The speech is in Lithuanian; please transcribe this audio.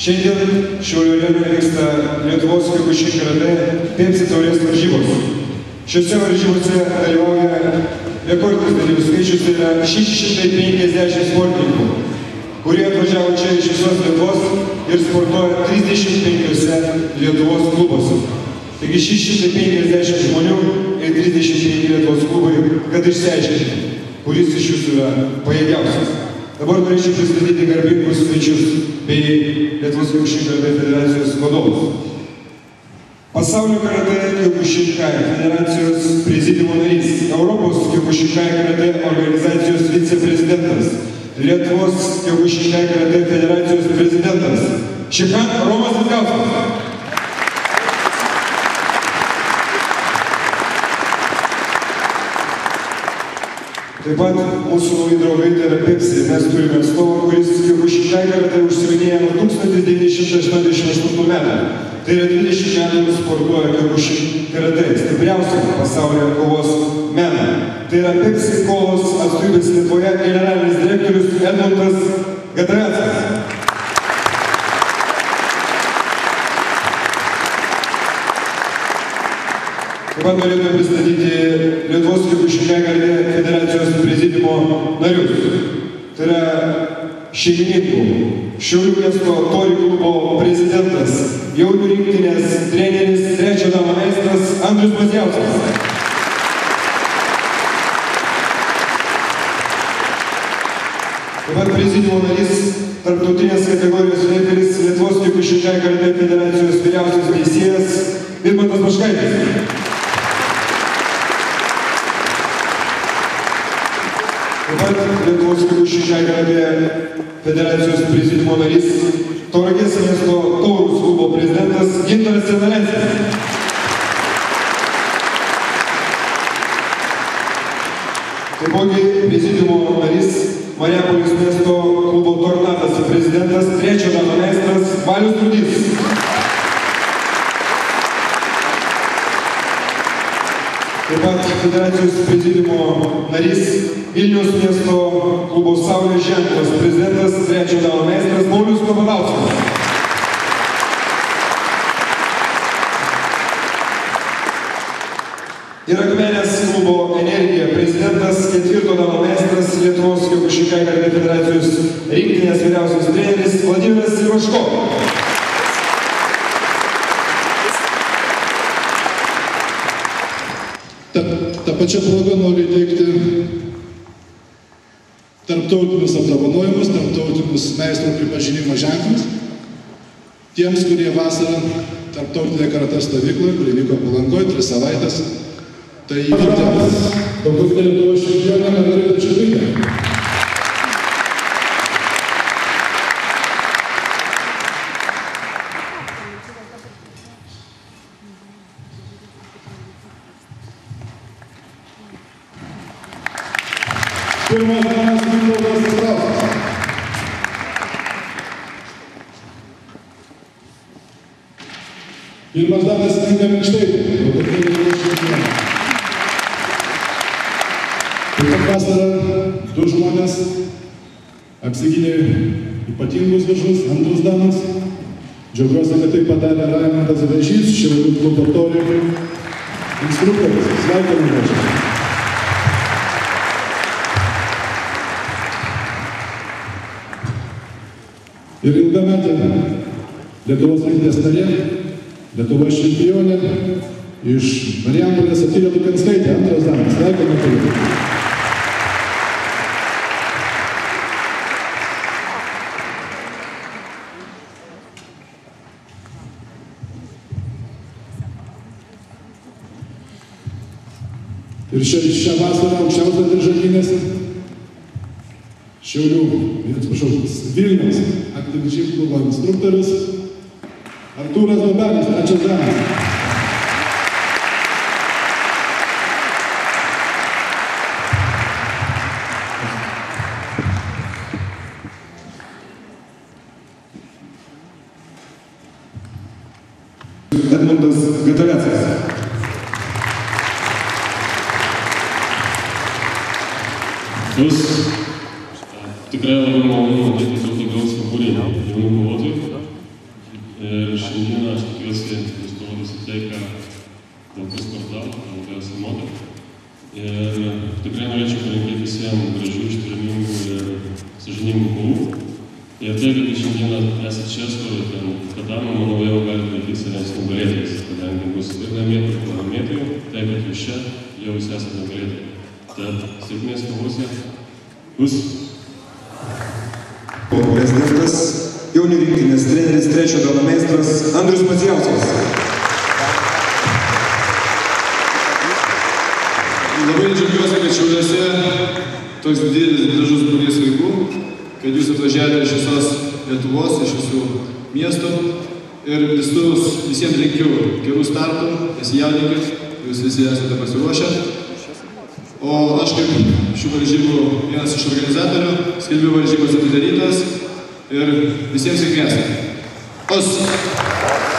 Šiandien Šiaulių arenoje vyksta Lietuvos kiokušin karatė Pepsi taurės varžybos. Šiose varžybose dalyvauja rekordinis dalyvių skaičius, tai yra 650 sportininkų, kurie atvažiavo čia iš visos Lietuvos ir sportuoja 35 Lietuvos klubuose. Taigi 650 žmonių ir 35 Lietuvos klubai, kad išsiaiškinti, kuris iš jūsų yra pajėgiausias. Dabar norėčiau pristatyti garbingus svečius bei Lietuvos kiokušin karatė federacijos vadovus. Pasaulio karatė Kiokušin federacijos prezidiumo narys, Europos Kiokušin karatė organizacijos viceprezidentas, Lietuvos Kiokušin karatė federacijos prezidentas Šihan Romas Vitkauskas. Taip pat mūsų nauji draugai, tai yra Pepsi. Mes turime atstovą, kuris Kiokušin karatė užsiiminėja nuo 1988 metų. Tai yra 20 metų sportuoja Kiokušin karatė, stipriausia pasaulyje kovos meną. Tai yra Pepsi kovos atstovybės Lietuvoje generalinis direktorius Edmundas Gadrackas. Taip pat norėtume pristatyti Lietuvos kiokušin karatė federacijos prezidiumo narius. Tai yra šeimininkų Šiaulių miesto tori klubo prezidentas, jaunių rinktinės treneris, trečio dano meistras Andrius Maziauskas. Taip pat prezidiumo narys, tarptautinės kategorijos referis, Lietuvos kiokušin karatė federacijos vyriausias teisėjas Vidmantas Baškaitis. Taip pat Lietuvos kiokušin karatė federacijos prezidiumo narys, Tauragės miesto Taurus klubo prezidentas Gintaras Cezalenskis. Taipogi prezidiumo narys, Marijampolės miesto klubo Tornadas prezidentas, trečio dano meistras Valius Rudys. Taip pat federacijos prezidiumo narys, Vilniaus miesto klubo Saulės ženklas prezidentas, trečio dano meistras Paulius Kobadauskas. Ir Akmenės klubo Energija prezidentas, ketvirto dano meistras, Lietuvos kiokušin karatė federacijos rinktinės vyriausias treneris Vladimiras Ivaško. Ta pačia proga noriu įteikti tarptautinius apdovanojimus, tarptautinius meistro pripažinimo ženklus tiems, kurie vasarą tarptautinėje karatė stovykloje, kuri vyko Palangoje 3 savaitės, tai įvykdėmas daugkartinė Lietuvos čempionė Margarita Červytė. Pirmas danas Mindaugas Zabrauskas. Pirmas danas Inga Minkštaitė. Taip pat vasarą 2 žmonės apsigynė ypatingus dažus, antras danas. Džiaugiuosi, kad tai padarė Raimondas Vaišys, Šiaulių klubo tori instruktorius. Sveikinu Vaišys. Ir ilgametė Lietuvos rinktinės narė, Lietuvos čempionė iš Marijampolės Atylė Lukanskaitė, antras danas. Sveikinu Atylė. Ir šią vasarą aukščiausias diržalinės Vilniaus aktyvičiai klubo instruktorius Artūras Dobelis, trečias danas. Edmundas Gadrackas. Tikrai labai malonu matyti tokį gausų būrį jaunų kovotojų. džiaugiuosi, jūs parodysit tai, ką daug kas sportavo, labiausiai moka. Ir tikrai norėčiau palinkėti visiems gražių, ištvermingų ir sąžiningų kovų. Ir tai, kad šiandieną esate čia stovite ant tatamio, manau, jau galite laikyti savęs nugalėtojais, kadangi bus ir laimėtojų, ir pralaimėtojų, tai, kad jūs čia jau jūs esate nugalėtojai. Tad sėkmės kovose bus. Prezidentas, jaunių rinktinės treneris, trečio galo meistras Andrius Macijauskas. Labai džiaugiuosi, kad Šiauliuose toks didelis gražus būrys vaikų, kad jūs atvažiavote iš visos Lietuvos, iš visų miestų ir visiems linkiu gerų startų, nesijaudinkit, jūs visi esate pasiruošę. O aš kaip šių varžybų vienas iš organizatorių skelbiu varžybas atidarytas ir visiems sėkmės. Os!